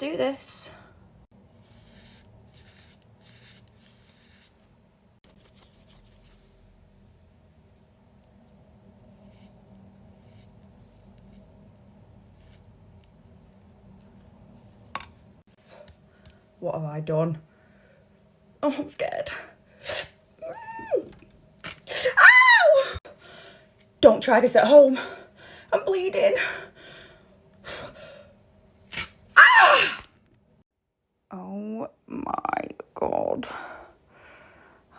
do this. What have I done? Oh, I'm scared. Ow! Don't try this at home. I'm bleeding. Ah! Oh my God.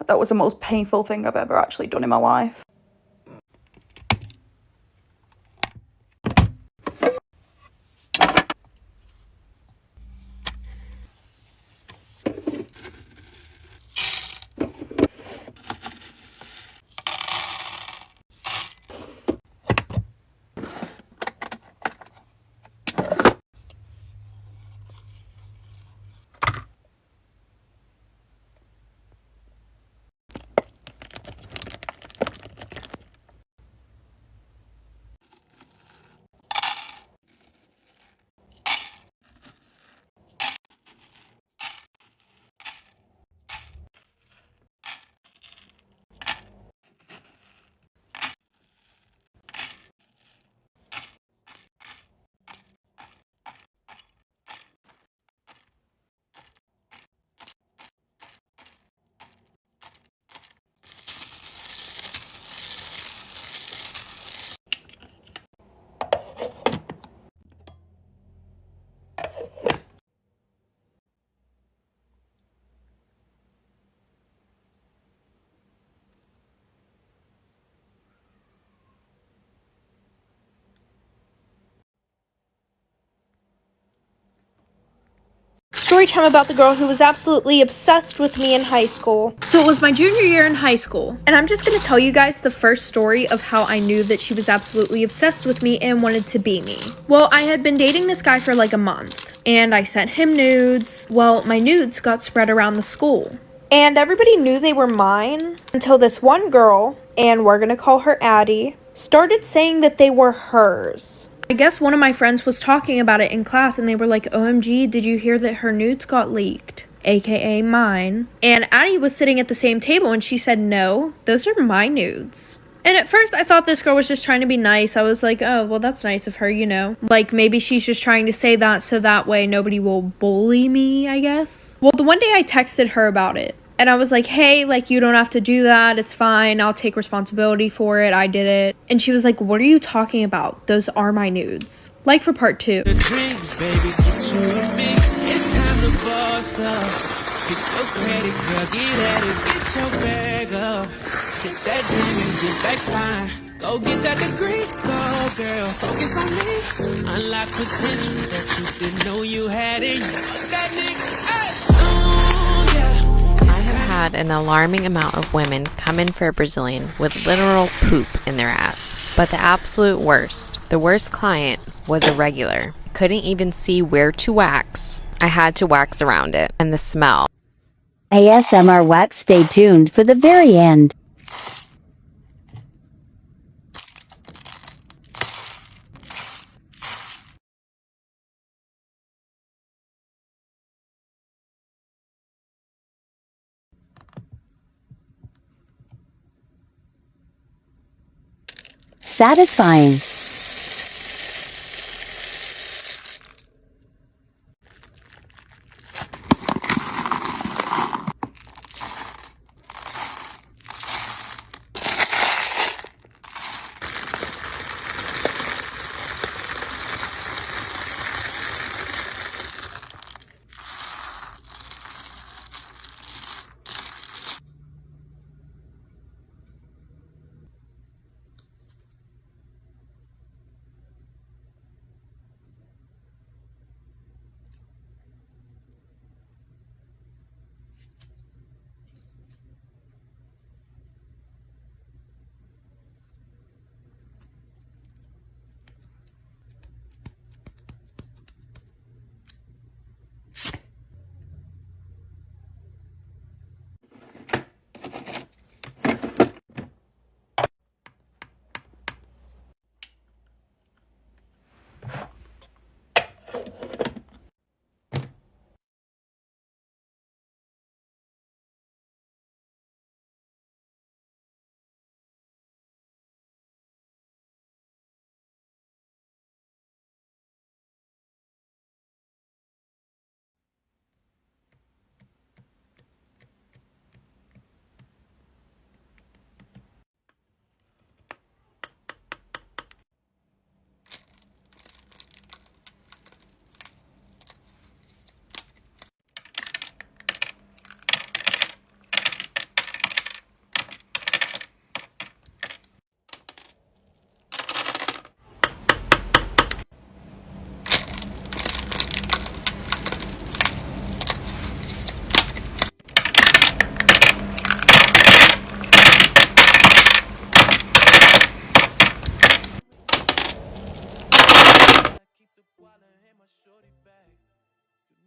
That was the most painful thing I've ever actually done in my life. Story time about the girl who was absolutely obsessed with me in high school. So it was my junior year in high school, and I'm just gonna tell you guys the first story of how I knew that she was absolutely obsessed with me and wanted to be me. Well, I had been dating this guy for like a month, and I sent him nudes. Well, my nudes got spread around the school, and everybody knew they were mine until this one girl, and we're gonna call her Addie, started saying that they were hers. I guess one of my friends was talking about it in class and they were like, OMG, did you hear that her nudes got leaked? AKA mine. And Addie was sitting at the same table and she said, no, those are my nudes. And at first I thought this girl was just trying to be nice. I was like, oh, well, that's nice of her, you know. Like maybe she's just trying to say that so that way nobody will bully me, I guess. Well, the one day I texted her about it. And I was like, hey, like, you don't have to do that. It's fine. I'll take responsibility for it. I did it. And she was like, what are you talking about? Those are my nudes. Like for part 2. The dreams, baby, get you with me. It's time to boss up. Fix your credit, girl, get at it. Get your bag up. Hit that gym and get back fine. Go get that degree, go girl. Focus on me. Unlock potential that you didn't know you had in you. That nigga, hey. Oh, yeah. Had an alarming amount of women come in for a Brazilian with literal poop in their ass. But the absolute worst, the worst client was a regular. Couldn't even see where to wax. I had to wax around it. And the smell. ASMR wax, stay tuned for the very end. Satisfying.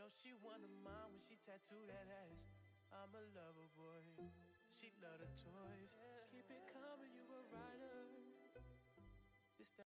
know she wanted mine when she tattooed that ass. I'm a lover boy. She love the toys. Keep it coming, you a rider. This that.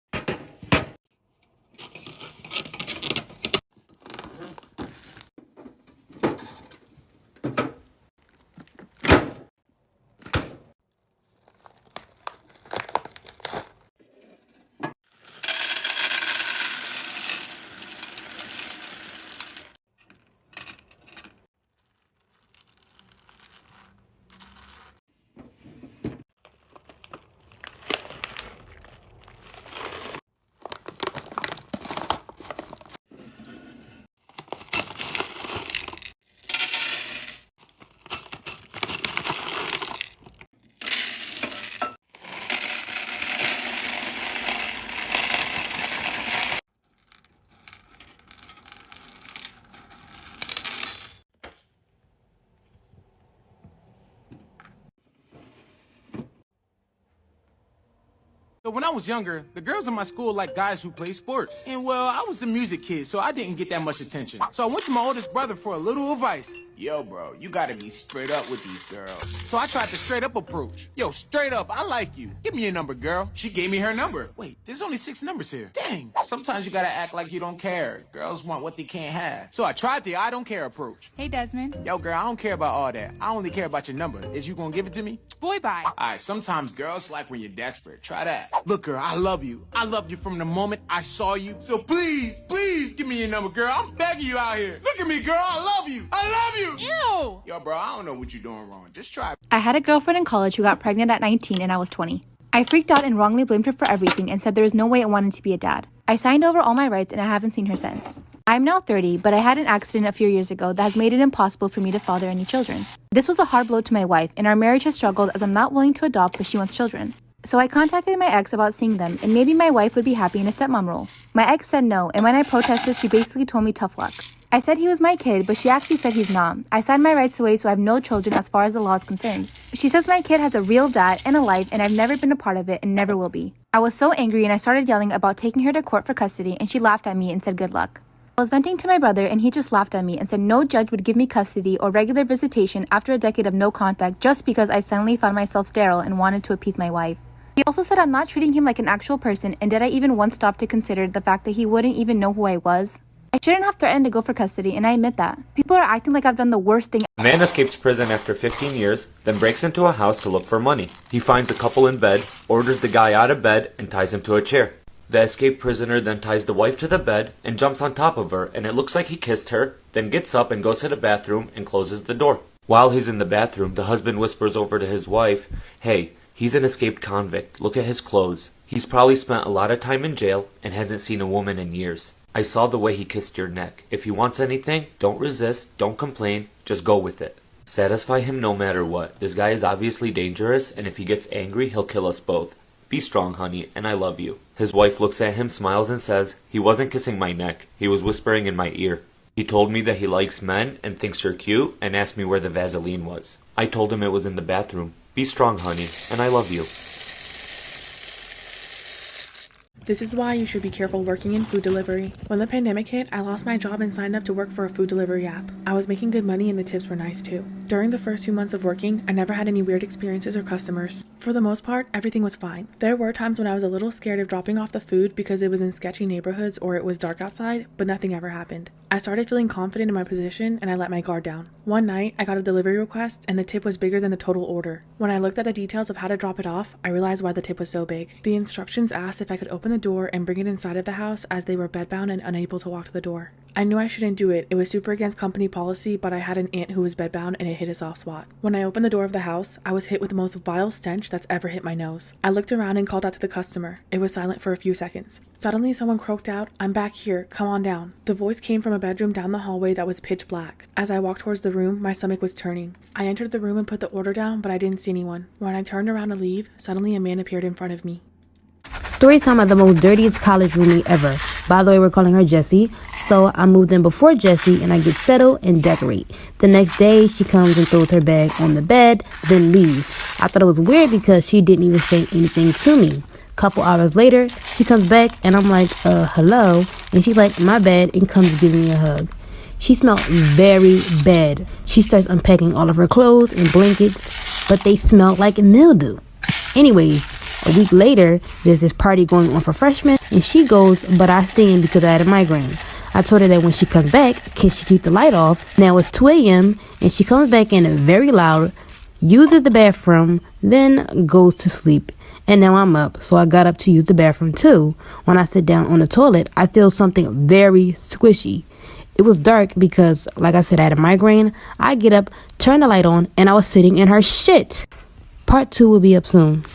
So when I was younger, the girls in my school liked guys who play sports. And well, I was the music kid, so I didn't get that much attention. So I went to my oldest brother for a little advice. Yo, bro, you gotta be straight up with these girls. So I tried the straight up approach. Yo, straight up, I like you. Give me your number, girl. She gave me her number. Wait, there's only 6 numbers here. Dang. Sometimes you gotta act like you don't care. Girls want what they can't have. So I tried the I don't care approach. Hey, Desmond. Yo, girl, I don't care about all that. I only care about your number. Is you gonna give it to me? Boy, bye. Alright, sometimes girls like when you're desperate. Try that. Look, girl, I love you. I loved you from the moment I saw you. So please, please give me your number, girl. I'm begging you out here. Look at me, girl. I love you. I love you. Ew. Yo, bro, I don't know what you're doing wrong. Just try. I had a girlfriend in college who got pregnant at 19 and I was 20. I freaked out and wrongly blamed her for everything and said there was no way I wanted to be a dad. I signed over all my rights and I haven't seen her since. I'm now 30, but I had an accident a few years ago that has made it impossible for me to father any children. This was a hard blow to my wife, and our marriage has struggled as I'm not willing to adopt, but she wants children. So I contacted my ex about seeing them, and maybe my wife would be happy in a stepmom role. My ex said no, and when I protested, she basically told me tough luck. I said he was my kid, but she actually said he's not. I signed my rights away, so I have no children as far as the law is concerned. She says my kid has a real dad and a life, and I've never been a part of it and never will be. I was so angry, and I started yelling about taking her to court for custody, and she laughed at me and said good luck. I was venting to my brother, and he just laughed at me and said no judge would give me custody or regular visitation after a decade of no contact just because I suddenly found myself sterile and wanted to appease my wife. He also said I'm not treating him like an actual person, and did I even once stop to consider the fact that he wouldn't even know who I was? I shouldn't have threatened to go for custody, and I admit that. People are acting like I've done the worst thing. Man escapes prison after 15 years, then breaks into a house to look for money. He finds a couple in bed, orders the guy out of bed, and ties him to a chair. The escaped prisoner then ties the wife to the bed and jumps on top of her, and it looks like he kissed her, then gets up and goes to the bathroom and closes the door. While he's in the bathroom, the husband whispers over to his wife, "Hey, he's an escaped convict. Look at his clothes. He's probably spent a lot of time in jail and hasn't seen a woman in years. I saw the way he kissed your neck. If he wants anything, don't resist, don't complain, just go with it. Satisfy him no matter what. This guy is obviously dangerous, and if he gets angry, he'll kill us both. Be strong, honey, and I love you." His wife looks at him, smiles, and says, "He wasn't kissing my neck. He was whispering in my ear. He told me that he likes men and thinks you're cute and asked me where the Vaseline was. I told him it was in the bathroom. Be strong, honey, and I love you." This is why you should be careful working in food delivery. When the pandemic hit, I lost my job and signed up to work for a food delivery app. I was making good money and the tips were nice too. During the first 2 months of working, I never had any weird experiences or customers. For the most part, everything was fine. There were times when I was a little scared of dropping off the food because it was in sketchy neighborhoods or it was dark outside, but nothing ever happened. I started feeling confident in my position and I let my guard down. One night, I got a delivery request and the tip was bigger than the total order. When I looked at the details of how to drop it off, I realized why the tip was so big. The instructions asked if I could open the door and bring it inside of the house as they were bedbound and unable to walk to the door. I knew I shouldn't do it. It was super against company policy, but I had an aunt who was bedbound and it hit a soft spot. When I opened the door of the house, I was hit with the most vile stench that's ever hit my nose. I looked around and called out to the customer. It was silent for a few seconds. Suddenly, someone croaked out, "I'm back here, come on down." The voice came from a bedroom down the hallway that was pitch black. As I walked towards the room, my stomach was turning. I entered the room and put the order down, but I didn't see anyone. When I turned around to leave, suddenly a man appeared in front of me. Story time about the most dirtiest college roomie ever. By the way, we're calling her Jessie. So I moved in before Jessie and I get settled and decorate. The next day, she comes and throws her bag on the bed, then leaves. I thought it was weird because she didn't even say anything to me. Couple hours later, she comes back and I'm like, hello? And she's like, my bad, and comes giving me a hug. She smelled very bad. She starts unpacking all of her clothes and blankets, but they smelled like mildew. Anyways, a week later, there's this party going on for freshmen, and she goes, but I stay in because I had a migraine. I told her that when she comes back, can she keep the light off? Now it's 2 a.m., and she comes back in very loud, uses the bathroom, then goes to sleep. And now I'm up, so I got up to use the bathroom too. When I sit down on the toilet, I feel something very squishy. It was dark because, like I said, I had a migraine. I get up, turn the light on, and I was sitting in her shit. Part 2 will be up soon.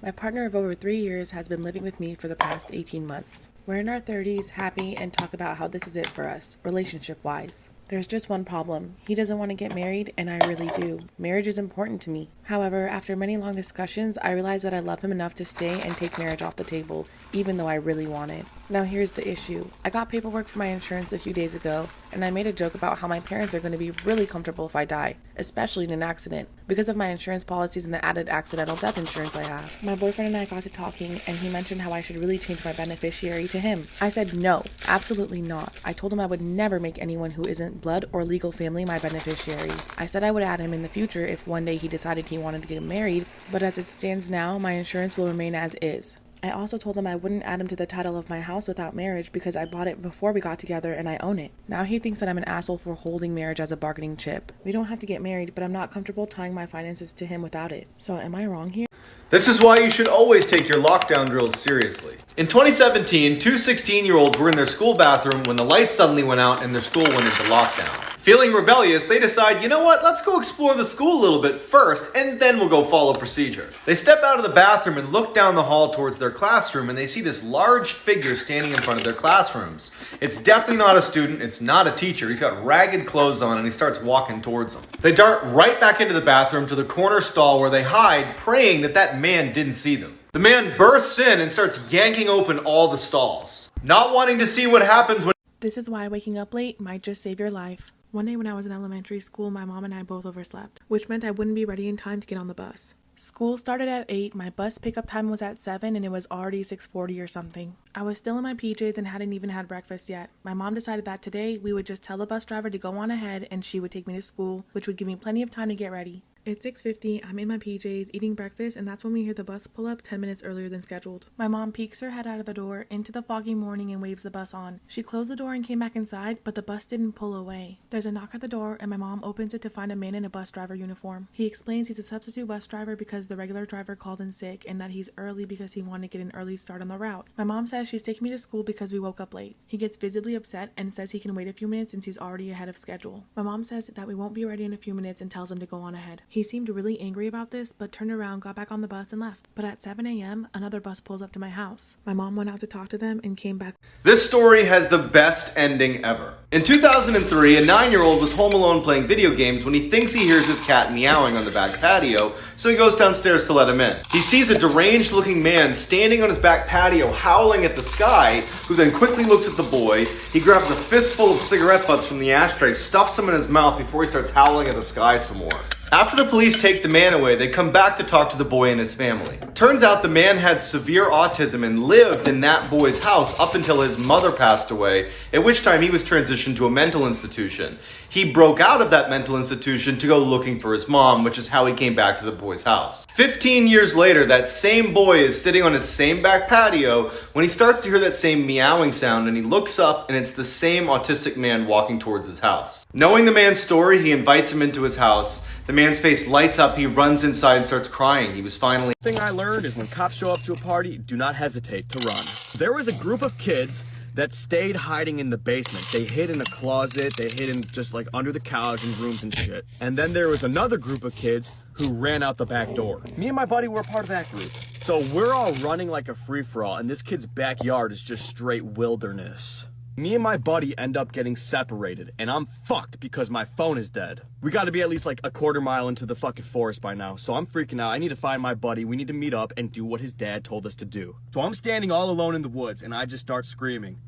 My partner of over 3 years has been living with me for the past 18 months. We're in our 30s, happy, and talk about how this is it for us, relationship-wise. There's just one problem. He doesn't want to get married, and I really do. Marriage is important to me. However, after many long discussions, I realized that I love him enough to stay and take marriage off the table, even though I really want it. Now here's the issue. I got paperwork for my insurance a few days ago, and I made a joke about how my parents are going to be really comfortable if I die, especially in an accident, because of my insurance policies and the added accidental death insurance I have. My boyfriend and I got to talking, and he mentioned how I should really change my beneficiary to him. I said no, absolutely not. I told him I would never make anyone who isn't blood or legal family my beneficiary. I said I would add him in the future if one day he decided he wanted to get married, but as it stands now, my insurance will remain as is. I also told him I wouldn't add him to the title of my house without marriage because I bought it before we got together and I own it. Now he thinks that I'm an asshole for holding marriage as a bargaining chip. We don't have to get married, but I'm not comfortable tying my finances to him without it. So am I wrong here? This is why you should always take your lockdown drills seriously. In 2017, two 16-year-olds were in their school bathroom when the lights suddenly went out and their school went into lockdown. Feeling rebellious, they decide, you know what, let's go explore the school a little bit first, and then we'll go follow procedure. They step out of the bathroom and look down the hall towards their classroom, and they see this large figure standing in front of their classrooms. It's definitely not a student, it's not a teacher. He's got ragged clothes on, and he starts walking towards them. They dart right back into the bathroom to the corner stall where they hide, praying that that man didn't see them. The man bursts in and starts yanking open all the stalls, not wanting to see what happens when... This is why waking up late might just save your life. One day when I was in elementary school, my mom and I both overslept, which meant I wouldn't be ready in time to get on the bus. School started at 8, my bus pickup time was at 7, and it was already 6:40 or something. I was still in my PJs and hadn't even had breakfast yet. My mom decided that today we would just tell the bus driver to go on ahead and she would take me to school, which would give me plenty of time to get ready. It's 6:50, I'm in my PJs eating breakfast, and that's when we hear the bus pull up 10 minutes earlier than scheduled. My mom peeks her head out of the door into the foggy morning and waves the bus on. She closed the door and came back inside, but the bus didn't pull away. There's a knock at the door, and my mom opens it to find a man in a bus driver uniform. He explains he's a substitute bus driver because the regular driver called in sick, and that he's early because he wanted to get an early start on the route. My mom says she's taking me to school because we woke up late. He gets visibly upset and says he can wait a few minutes since he's already ahead of schedule. My mom says that we won't be ready in a few minutes and tells him to go on ahead. He seemed really angry about this, but turned around, got back on the bus, and left. But at 7 a.m., another bus pulls up to my house. My mom went out to talk to them and came back. This story has the best ending ever. In 2003, a 9-year-old was home alone playing video games when he thinks he hears his cat meowing on the back patio, so he goes downstairs to let him in. He sees a deranged-looking man standing on his back patio howling at the sky, who then quickly looks at the boy. He grabs a fistful of cigarette butts from the ashtray, stuffs them in his mouth before he starts howling at the sky some more. After the police take the man away, they come back to talk to the boy and his family. Turns out the man had severe autism and lived in that boy's house up until his mother passed away, at which time he was transitioned to a mental institution. He broke out of that mental institution to go looking for his mom, which is how he came back to the boy's house. 15 years later, that same boy is sitting on his same back patio when he starts to hear that same meowing sound, and he looks up and it's the same autistic man walking towards his house. Knowing the man's story, he invites him into his house. The man's face lights up, he runs inside and starts crying. He was finally... The thing I learned is when cops show up to a party, do not hesitate to run. There was a group of kids that stayed hiding in the basement. They hid in a closet, they hid in just like under the couch and rooms and shit. And then there was another group of kids who ran out the back door. Me and my buddy were a part of that group. So we're all running like a free-for-all, and this kid's backyard is just straight wilderness. Me and my buddy end up getting separated, and I'm fucked because my phone is dead. We gotta be at least like a quarter mile into the fucking forest by now, so I'm freaking out. I need to find my buddy. We need to meet up and do what his dad told us to do. So I'm standing all alone in the woods, and I just start screaming,